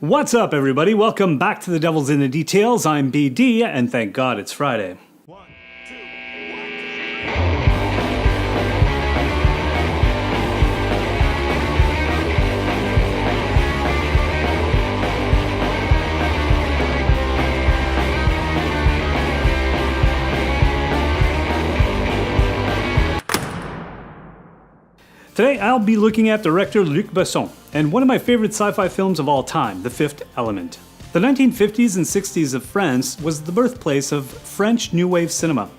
What's up, everybody? Welcome back to The Devil's in the Details. I'm BD, and thank God it's Friday. Today, I'll be looking at director Luc Besson, and one of my favorite sci-fi films of all time, The Fifth Element. The 1950s and 60s of France was the birthplace of French New Wave cinema.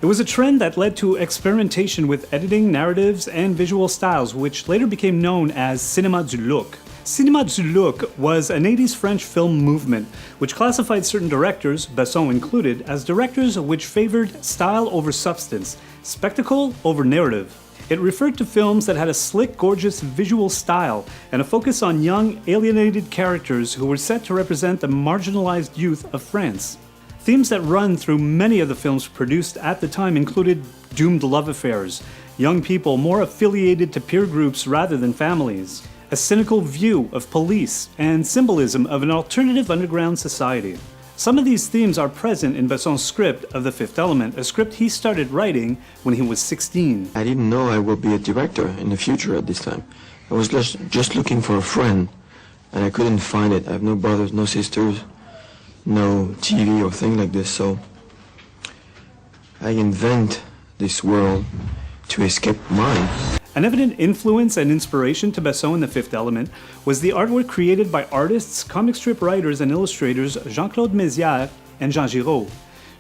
It was a trend that led to experimentation with editing, narratives, and visual styles, which later became known as Cinéma du Look. Cinéma du Look was an 80s French film movement, which classified certain directors, Besson included, as directors which favored style over substance, spectacle over narrative. It referred to films that had a slick, gorgeous visual style and a focus on young, alienated characters who were set to represent the marginalized youth of France. Themes that run through many of the films produced at the time included doomed love affairs, young people more affiliated to peer groups rather than families, a cynical view of police, and symbolism of an alternative underground society. Some of these themes are present in Besson's script of The Fifth Element, a script he started writing when he was 16. I didn't know I would be a director in the future at this time. I was just looking for a friend, and I couldn't find it. I have no brothers, no sisters, no TV or thing like this, so I invent this world to escape mine. An evident influence and inspiration to Besson in The Fifth Element was the artwork created by artists, comic strip writers, and illustrators Jean-Claude Mézières and Jean Giraud.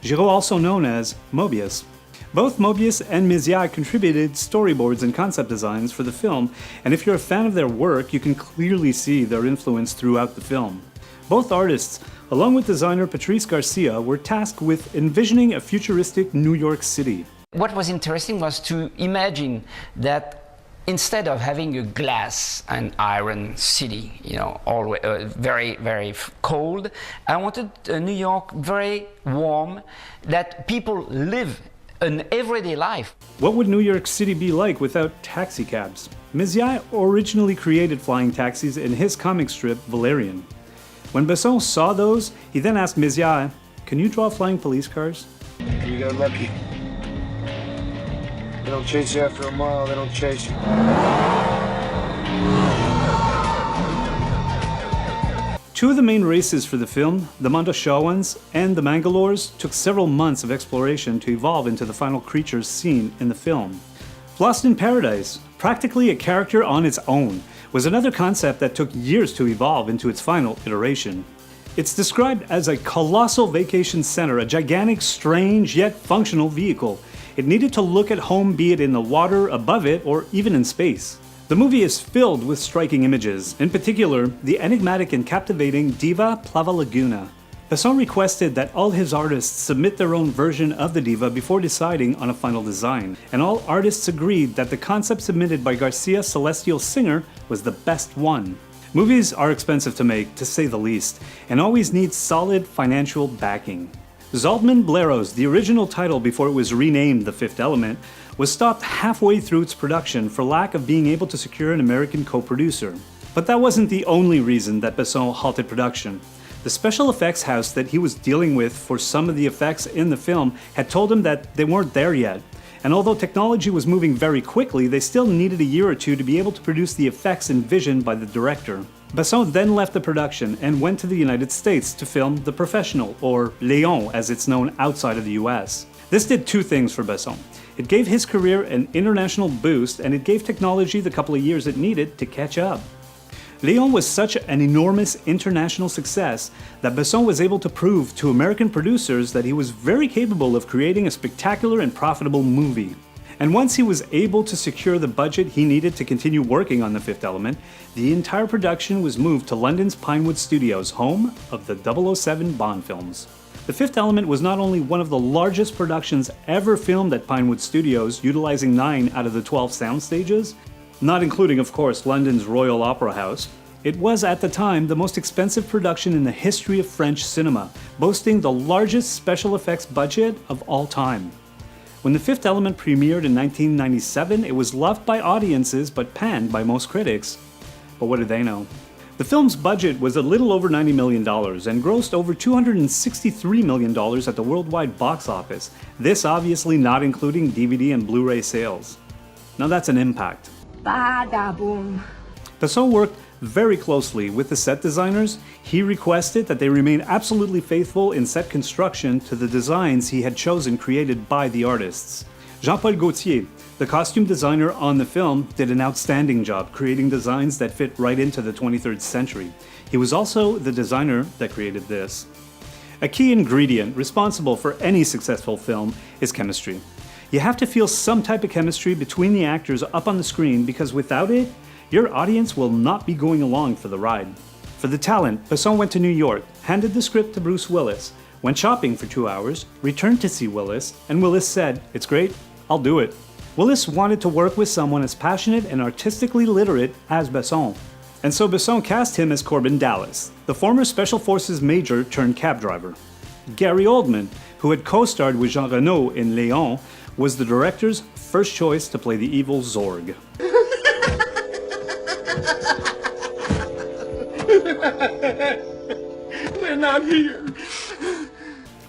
Giraud, also known as Moebius. Both Moebius and Mézières contributed storyboards and concept designs for the film, and if you're a fan of their work, you can clearly see their influence throughout the film. Both artists, along with designer Patrice Garcia, were tasked with envisioning a futuristic New York City. What was interesting was to imagine that instead of having a glass and iron city, always very, very cold, I wanted New York very warm, that people live an everyday life. What would New York City be like without taxi cabs? Mézières originally created flying taxis in his comic strip Valerian. When Besson saw those, he then asked Mézières, "Can you draw flying police cars?" You got lucky. They don't chase you after a mile, they don't chase you. Two of the main races for the film, the Mondoshawan and the Mangalores, took several months of exploration to evolve into the final creatures seen in the film. Lost in Paradise, practically a character on its own, was another concept that took years to evolve into its final iteration. It's described as a colossal vacation center, a gigantic, strange, yet functional vehicle. It needed to look at home, be it in the water, above it, or even in space. The movie is filled with striking images, in particular, the enigmatic and captivating Diva Plava Laguna. Besson requested that all his artists submit their own version of the diva before deciding on a final design, and all artists agreed that the concept submitted by Garcia's Celestial Singer was the best one. Movies are expensive to make, to say the least, and always need solid financial backing. Zaltman Bleros, the original title before it was renamed The Fifth Element, was stopped halfway through its production for lack of being able to secure an American co-producer. But that wasn't the only reason that Besson halted production. The special effects house that he was dealing with for some of the effects in the film had told him that they weren't there yet, and although technology was moving very quickly, they still needed a year or two to be able to produce the effects envisioned by the director. Besson then left the production and went to the United States to film The Professional, or Léon as it's known outside of the US. This did two things for Besson. It gave his career an international boost, and it gave technology the couple of years it needed to catch up. Léon was such an enormous international success that Besson was able to prove to American producers that he was very capable of creating a spectacular and profitable movie. And once he was able to secure the budget he needed to continue working on The Fifth Element, the entire production was moved to London's Pinewood Studios, home of the 007 Bond films. The Fifth Element was not only one of the largest productions ever filmed at Pinewood Studios, utilizing 9 out of the 12 sound stages, not including, of course, London's Royal Opera House. It was, at the time, the most expensive production in the history of French cinema, boasting the largest special effects budget of all time. When The Fifth Element premiered in 1997, it was loved by audiences but panned by most critics. But what did they know? The film's budget was a little over $90 million and grossed over $263 million at the worldwide box office, this obviously not including DVD and Blu-ray sales. Now that's an impact. Bada boom. Besson worked very closely with the set designers. He requested that they remain absolutely faithful in set construction to the designs he had chosen created by the artists. Jean-Paul Gaultier, the costume designer on the film, did an outstanding job creating designs that fit right into the 23rd century. He was also the designer that created this. A key ingredient responsible for any successful film is chemistry. You have to feel some type of chemistry between the actors up on the screen because without it, your audience will not be going along for the ride. For the talent, Besson went to New York, handed the script to Bruce Willis, went shopping for 2 hours, returned to see Willis, and Willis said, "It's great, I'll do it." Willis wanted to work with someone as passionate and artistically literate as Besson. And so Besson cast him as Corbin Dallas, the former Special Forces major turned cab driver. Gary Oldman, who had co-starred with Jean Reno in Léon, was the director's first choice to play the evil Zorg. We're not here.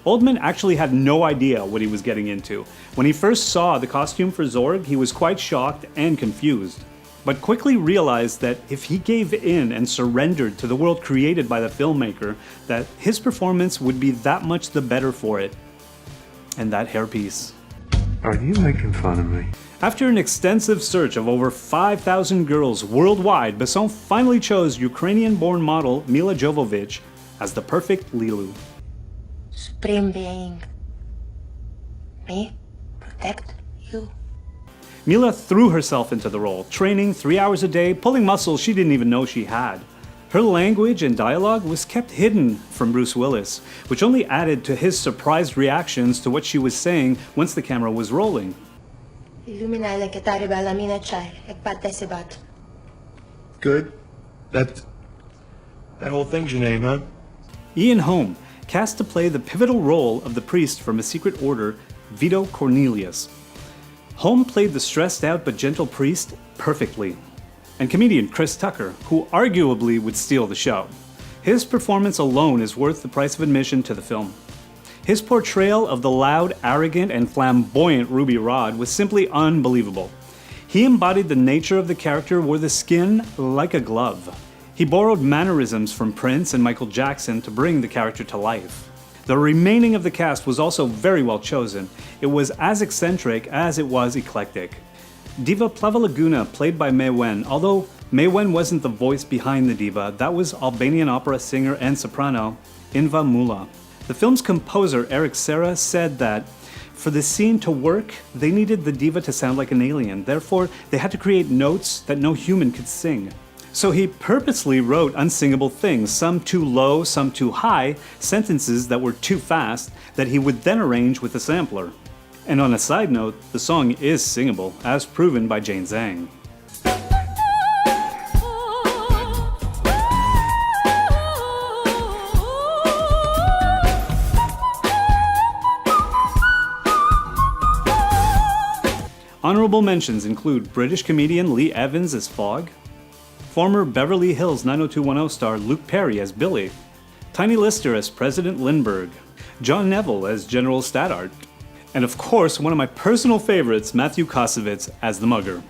Oldman actually had no idea what he was getting into. When he first saw the costume for Zorg, he was quite shocked and confused, but quickly realized that if he gave in and surrendered to the world created by the filmmaker, that his performance would be that much the better for it. And that hairpiece. Are you making fun of me? After an extensive search of over 5,000 girls worldwide, Besson finally chose Ukrainian-born model Milla Jovovich as the perfect Lilu. Supreme being. Me protect you. Milla threw herself into the role, training 3 hours a day, pulling muscles she didn't even know she had. Her language and dialogue was kept hidden from Bruce Willis, which only added to his surprised reactions to what she was saying once the camera was rolling. Good. That whole thing's your name, huh? Ian Holm, cast to play the pivotal role of the priest from a secret order, Vito Cornelius. Holm played the stressed-out but gentle priest perfectly. And comedian Chris Tucker, who arguably would steal the show. His performance alone is worth the price of admission to the film. His portrayal of the loud, arrogant, and flamboyant Ruby Rhod was simply unbelievable. He embodied the nature of the character, wore the skin like a glove. He borrowed mannerisms from Prince and Michael Jackson to bring the character to life. The remaining of the cast was also very well chosen. It was as eccentric as it was eclectic. Diva Plava Laguna, played by Mae Wen, although Mae Wen wasn't the voice behind the diva, that was Albanian opera singer and soprano Inva Mula. The film's composer, Eric Serra, said that for the scene to work, they needed the diva to sound like an alien. Therefore, they had to create notes that no human could sing. So he purposely wrote unsingable things, some too low, some too high, sentences that were too fast, that he would then arrange with a sampler. And on a side note, the song is singable, as proven by Jane Zhang. Honorable mentions include British comedian Lee Evans as Fogg, former Beverly Hills 90210 star Luke Perry as Billy, Tiny Lister as President Lindbergh, John Neville as General Stadart, and of course, one of my personal favorites, Matthew Kosovitz as the Mugger.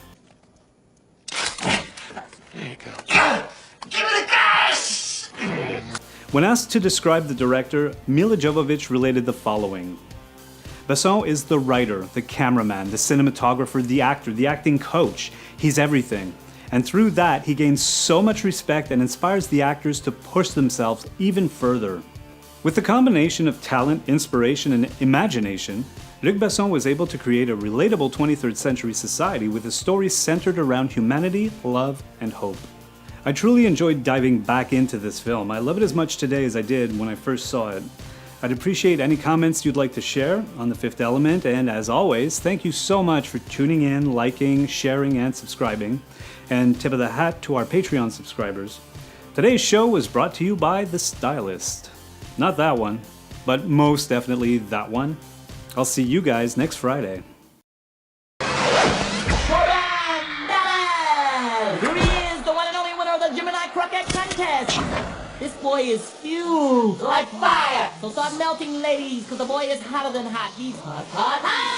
There you go. Give it a gas! When asked to describe the director, Milla Jovovich related the following. Besson is the writer, the cameraman, the cinematographer, the actor, the acting coach. He's everything. And through that, he gains so much respect and inspires the actors to push themselves even further. With the combination of talent, inspiration, and imagination, Luc Besson was able to create a relatable 23rd century society with a story centered around humanity, love, and hope. I truly enjoyed diving back into this film. I love it as much today as I did when I first saw it. I'd appreciate any comments you'd like to share on The Fifth Element, and as always, thank you so much for tuning in, liking, sharing, and subscribing. And tip of the hat to our Patreon subscribers. Today's show was brought to you by The Stylist. Not that one, but most definitely that one. I'll see you guys next Friday. Here he is, the one and only winner of the Gemini Croquette Contest. boy is huge, like fire. So start melting, ladies, because the boy is hotter than hot. He's hot, hot, hot.